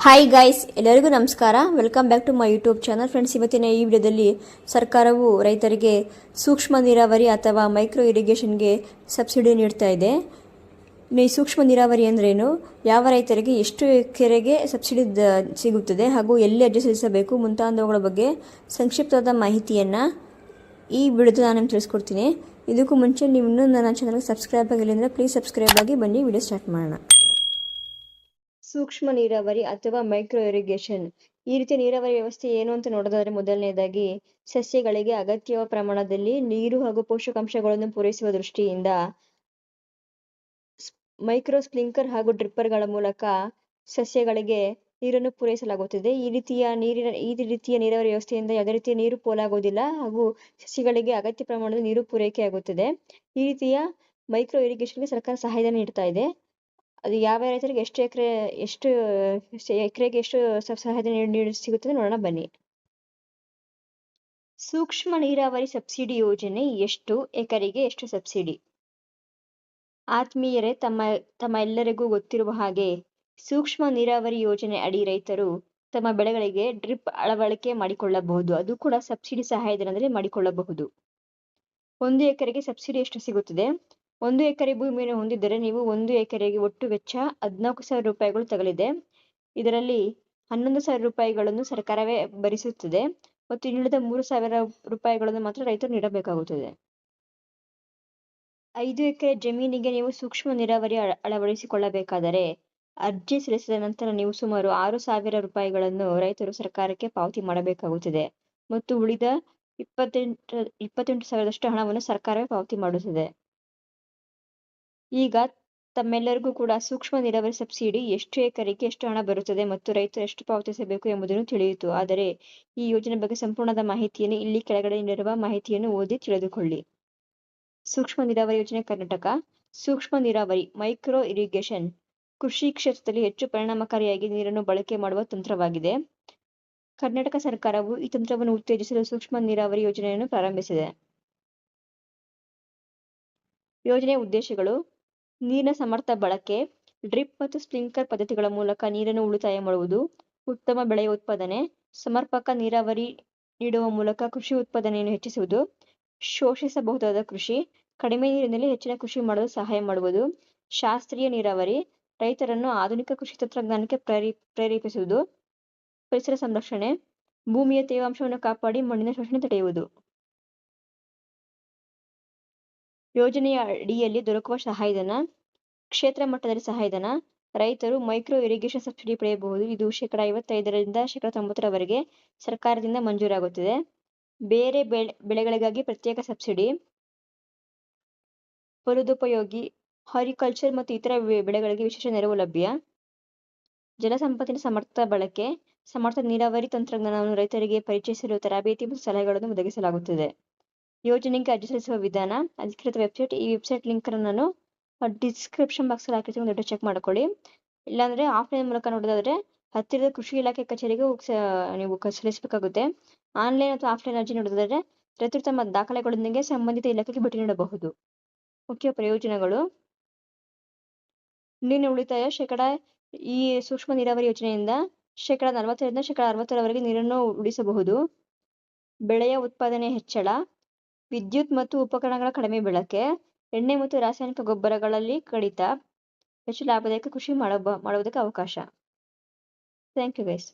Hi guys, ಎಲ್ಲರಿಗೂ ನಮಸ್ಕಾರ. Welcome back to my YouTube channel. Friends, ಇವತ್ತಿನ ಈ ವಿಡಿಯೋದಲ್ಲಿ ಸರ್ಕಾರವು ರೈತರಿಗೆ ಸೂಕ್ಷ್ಮ ನೀರಾವರಿ ಅಥವಾ ಮೈಕ್ರೋ ಇರಿಗೇಷನ್ಗೆ ಸಬ್ಸಿಡಿ ನೀಡ್ತಾ ಇದೆ. ಈ ಸೂಕ್ಷ್ಮ ನೀರಾವರಿ ಅಂದ್ರೇನು, ಯಾವ ರೈತರಿಗೆ ಎಷ್ಟು ಎಕರೆಗೆ ಸಬ್ಸಿಡಿ ಸಿಗುತ್ತದೆ ಹಾಗೂ ಎಲ್ಲಿ ಅರ್ಜಿ ಸಲ್ಲಿಸಬೇಕು ಮುಂತಾದವುಗಳ ಬಗ್ಗೆ ಸಂಕ್ಷಿಪ್ತವಾದ ಮಾಹಿತಿಯನ್ನು ಈ ವಿಡಿಯೋದಲ್ಲಿ ನಾನು ನಿಮ್ಗೆ ತಿಳಿಸ್ಕೊಡ್ತೀನಿ. ಇದಕ್ಕೂ ಮುಂಚೆ ನೀವು ಇನ್ನೂ ನನ್ನ ಚಾನಲ್ಗೆ ಸಬ್ಸ್ಕ್ರೈಬ್ ಆಗಿಲ್ಲ ಅಂದರೆ ಪ್ಲೀಸ್ ಸಬ್ಸ್ಕ್ರೈಬ್ ಆಗಿ ಬನ್ನಿ ವಿಡಿಯೋ ಸ್ಟಾರ್ಟ್ ಮಾಡೋಣ. ಸೂಕ್ಷ್ಮ ನೀರಾವರಿ ಅಥವಾ ಮೈಕ್ರೋ ಇರಿಗೇಷನ್. ಈ ರೀತಿಯ ನೀರಾವರಿ ವ್ಯವಸ್ಥೆ ಏನು ಅಂತ ನೋಡೋದಾದ್ರೆ, ಮೊದಲನೇದಾಗಿ ಸಸ್ಯಗಳಿಗೆ ಅಗತ್ಯ ಪ್ರಮಾಣದಲ್ಲಿ ನೀರು ಹಾಗೂ ಪೋಷಕಾಂಶಗಳನ್ನು ಪೂರೈಸುವ ದೃಷ್ಟಿಯಿಂದ ಮೈಕ್ರೋ ಸ್ಪ್ರಿಂಕ್ಲರ್ ಹಾಗೂ ಡ್ರಿಪ್ಪರ್ಗಳ ಮೂಲಕ ಸಸ್ಯಗಳಿಗೆ ನೀರನ್ನು ಪೂರೈಸಲಾಗುತ್ತದೆ. ಈ ರೀತಿಯ ನೀರಾವರಿ ವ್ಯವಸ್ಥೆಯಿಂದ ಯಾವುದೇ ರೀತಿಯ ನೀರು ಪೋಲಾಗುವುದಿಲ್ಲ ಹಾಗೂ ಸಸ್ಯಗಳಿಗೆ ಅಗತ್ಯ ಪ್ರಮಾಣದ ನೀರು ಪೂರೈಕೆ ಆಗುತ್ತದೆ. ಈ ರೀತಿಯ ಮೈಕ್ರೋ ಇರಿಗೇಷನ್ಗೆ ಸರ್ಕಾರ ಸಹಾಯಧನ ನೀಡ್ತಾ ಇದೆ. ಅದು ಯಾವ ರೈತರಿಗೆ ಎಷ್ಟು ಎಕರೆಗೆ ಎಷ್ಟು ಸಹಾಯಧನ ಸಿಗುತ್ತದೆ ನೋಡೋಣ ಬನ್ನಿ. ಸೂಕ್ಷ್ಮ ನೀರಾವರಿ ಸಬ್ಸಿಡಿ ಯೋಜನೆ ಎಷ್ಟು ಎಕರೆಗೆ ಎಷ್ಟು ಸಬ್ಸಿಡಿ? ಆತ್ಮೀಯರೇ, ತಮ್ಮ ಎಲ್ಲರಿಗೂ ಗೊತ್ತಿರುವ ಹಾಗೆ ಸೂಕ್ಷ್ಮ ನೀರಾವರಿ ಯೋಜನೆ ಅಡಿ ರೈತರು ತಮ್ಮ ಬೆಳೆಗಳಿಗೆ ಡ್ರಿಪ್ ಅಳವಡಿಕೆ ಮಾಡಿಕೊಳ್ಳಬಹುದು. ಅದು ಕೂಡ ಸಬ್ಸಿಡಿ ಸಹಾಯಧನದಲ್ಲಿ ಮಾಡಿಕೊಳ್ಳಬಹುದು. 1 ಎಕರೆಗೆ ಸಬ್ಸಿಡಿ ಎಷ್ಟು ಸಿಗುತ್ತದೆ? 1 ಎಕರೆ ಭೂಮಿಯನ್ನು ಹೊಂದಿದ್ದರೆ ನೀವು 1 ಎಕರೆಗೆ ಒಟ್ಟು ವೆಚ್ಚ 14,000 ರೂಪಾಯಿಗಳು ತಗಲಿದೆ. ಇದರಲ್ಲಿ 11,000 ರೂಪಾಯಿಗಳನ್ನು ಸರ್ಕಾರವೇ ಭರಿಸುತ್ತದೆ ಮತ್ತು ಇನ್ನುಳಿದ 3,000 ರೂಪಾಯಿಗಳನ್ನು ಮಾತ್ರ ರೈತರು ನೀಡಬೇಕಾಗುತ್ತದೆ. 5 ಎಕರೆ ಜಮೀನಿಗೆ ನೀವು ಸೂಕ್ಷ್ಮ ನೀರಾವರಿ ಅಳವಡಿಸಿಕೊಳ್ಳಬೇಕಾದರೆ ಅರ್ಜಿ ಸಲ್ಲಿಸಿದ ನಂತರ ನೀವು ಸುಮಾರು 6,000 ರೂಪಾಯಿಗಳನ್ನು ರೈತರು ಸರ್ಕಾರಕ್ಕೆ ಪಾವತಿ ಮಾಡಬೇಕಾಗುತ್ತದೆ ಮತ್ತು ಉಳಿದ 28,000 ಹಣವನ್ನು ಸರ್ಕಾರವೇ ಪಾವತಿ ಮಾಡುತ್ತದೆ. ಈಗ ತಮ್ಮೆಲ್ಲರಿಗೂ ಕೂಡ ಸೂಕ್ಷ್ಮ ನೀರಾವರಿ ಸಬ್ಸಿಡಿ ಎಷ್ಟು ಎಕರೆಗೆ ಎಷ್ಟು ಹಣ ಬರುತ್ತದೆ ಮತ್ತು ರೈತರು ಎಷ್ಟು ಪಾವತಿಸಬೇಕು ಎಂಬುದನ್ನು ತಿಳಿಯಿತು. ಆದರೆ ಈ ಯೋಜನೆ ಬಗ್ಗೆ ಸಂಪೂರ್ಣದ ಮಾಹಿತಿಯನ್ನು ಇಲ್ಲಿ ಕೆಳಗಡೆ ನೀಡಿರುವ ಮಾಹಿತಿಯನ್ನು ಓದಿ ತಿಳಿದುಕೊಳ್ಳಿ. ಸೂಕ್ಷ್ಮ ನೀರಾವರಿ ಯೋಜನೆ ಕರ್ನಾಟಕ. ಸೂಕ್ಷ್ಮ ನೀರಾವರಿ ಮೈಕ್ರೋ ಇರಿಗೇಷನ್ ಕೃಷಿ ಕ್ಷೇತ್ರದಲ್ಲಿ ಹೆಚ್ಚು ಪರಿಣಾಮಕಾರಿಯಾಗಿ ನೀರನ್ನು ಬಳಕೆ ಮಾಡುವ ತಂತ್ರವಾಗಿದೆ. ಕರ್ನಾಟಕ ಸರ್ಕಾರವು ಈ ತಂತ್ರವನ್ನು ಉತ್ತೇಜಿಸಲು ಸೂಕ್ಷ್ಮ ನೀರಾವರಿ ಯೋಜನೆಯನ್ನು ಪ್ರಾರಂಭಿಸಿದೆ. ಯೋಜನೆಯ ಉದ್ದೇಶಗಳು: ನೀರಿನ ಸಮರ್ಥ ಬಳಕೆ, ಡ್ರಿಪ್ ಮತ್ತು ಸ್ಪ್ರಿಂಕ್ಲರ್ ಪದ್ಧತಿಗಳ ಮೂಲಕ ನೀರನ್ನು ಉಳಿತಾಯ ಮಾಡುವುದು, ಉತ್ತಮ ಬೆಳೆಯ ಉತ್ಪಾದನೆ, ಸಮರ್ಪಕ ನೀರಾವರಿ ನೀಡುವ ಮೂಲಕ ಕೃಷಿ ಉತ್ಪಾದನೆಯನ್ನು ಹೆಚ್ಚಿಸುವುದು, ಶೋಷಿಸಬಹುದಾದ ಕೃಷಿ, ಕಡಿಮೆ ನೀರಿನಲ್ಲಿ ಹೆಚ್ಚಿನ ಕೃಷಿ ಮಾಡಲು ಸಹಾಯ ಮಾಡುವುದು, ಶಾಸ್ತ್ರೀಯ ನೀರಾವರಿ, ರೈತರನ್ನು ಆಧುನಿಕ ಕೃಷಿ ತಂತ್ರಜ್ಞಾನಕ್ಕೆ ಪ್ರೇರೇಪಿಸುವುದು, ಪರಿಸರ ಸಂರಕ್ಷಣೆ, ಭೂಮಿಯ ತೇವಾಂಶವನ್ನು ಕಾಪಾಡಿ ಮಣ್ಣಿನ ಶೋಷಣೆ ತಡೆಯುವುದು. ಯೋಜನೆಯ ಅಡಿಯಲ್ಲಿ ದೊರಕುವ ಸಹಾಯಧನ: ಕ್ಷೇತ್ರ ಮಟ್ಟದಲ್ಲಿ ಸಹಾಯಧನ. ರೈತರು ಮೈಕ್ರೋ ಇರಿಗೇಷನ್ ಸಬ್ಸಿಡಿ ಪಡೆಯಬಹುದು. ಇದು 55% 90% ಸರ್ಕಾರದಿಂದ ಮಂಜೂರಾಗುತ್ತದೆ. ಬೇರೆ ಬೆಳೆಗಳಿಗಾಗಿ ಪ್ರತ್ಯೇಕ ಸಬ್ಸಿಡಿ. ಫಲೋಪಯೋಗಿ, ಹಾರಿಕಲ್ಚರ್ ಮತ್ತು ಇತರ ಬೆಳೆಗಳಿಗೆ ವಿಶೇಷ ನೆರವು ಲಭ್ಯ. ಜಲಸಂಪತ್ತಿನ ಸಮರ್ಥ ಬಳಕೆ, ಸಮರ್ಥ ನೀರಾವರಿ ತಂತ್ರಜ್ಞಾನವನ್ನು ರೈತರಿಗೆ ಪರಿಚಯಿಸಲು ತರಬೇತಿ ಮತ್ತು ಸಲಹೆಗಳನ್ನು ಒದಗಿಸಲಾಗುತ್ತದೆ. ಯೋಜನೆಗೆ ಅರ್ಜಿ ಸಲ್ಲಿಸುವ ವಿಧಾನ: ಅಧಿಕೃತ ವೆಬ್ಸೈಟ್. ಈ ವೆಬ್ಸೈಟ್ ಲಿಂಕ್ ನಾನು ಡಿಸ್ಕ್ರಿಪ್ಷನ್ ಬಾಕ್ಸ್ ಅಲ್ಲಿ ಹಾಕಿರ್ತೀನಿ, ಒಂದು ಚೆಕ್ ಮಾಡ್ಕೊಳ್ಳಿ. ಇಲ್ಲಾಂದ್ರೆ ಆಫ್ಲೈನ್ ಮೂಲಕ ನೋಡೋದಾದ್ರೆ ಹತ್ತಿರದ ಕೃಷಿ ಇಲಾಖೆ ಕಚೇರಿಗೆ ನೀವು ಸಲ್ಲಿಸಬೇಕಾಗುತ್ತೆ. ಆನ್ಲೈನ್ ಅಥವಾ ಆಫ್ಲೈನ್ ಅರ್ಜಿ ನೋಡೋದಾದ್ರೆ ರೈತರು ತಮ್ಮ ದಾಖಲೆಗಳೊಂದಿಗೆ ಸಂಬಂಧಿತ ಇಲಾಖೆಗೆ ಭೇಟಿ ನೀಡಬಹುದು. ಮುಖ್ಯ ಪ್ರಯೋಜನಗಳು: ನೀರಿನ ಉಳಿತಾಯ ಈ ಸೂಕ್ಷ್ಮ ನೀರಾವರಿ ಯೋಜನೆಯಿಂದ 40% 60% ನೀರನ್ನು ಉಳಿಸಬಹುದು. ಬೆಳೆಯ ಉತ್ಪಾದನೆ ಹೆಚ್ಚಳ, ವಿದ್ಯುತ್ ಮತ್ತು ಉಪಕರಣಗಳ ಕಡಿಮೆ ಬಳಕೆ, ಎಣ್ಣೆ ಮತ್ತು ರಾಸಾಯನಿಕ ಗೊಬ್ಬರಗಳಲ್ಲಿ ಕಡಿತ, ಹೆಚ್ಚು ಲಾಭದಾಯಕ ಕೃಷಿ ಮಾಡುವುದಕ್ಕೆ ಅವಕಾಶ. Thank you guys.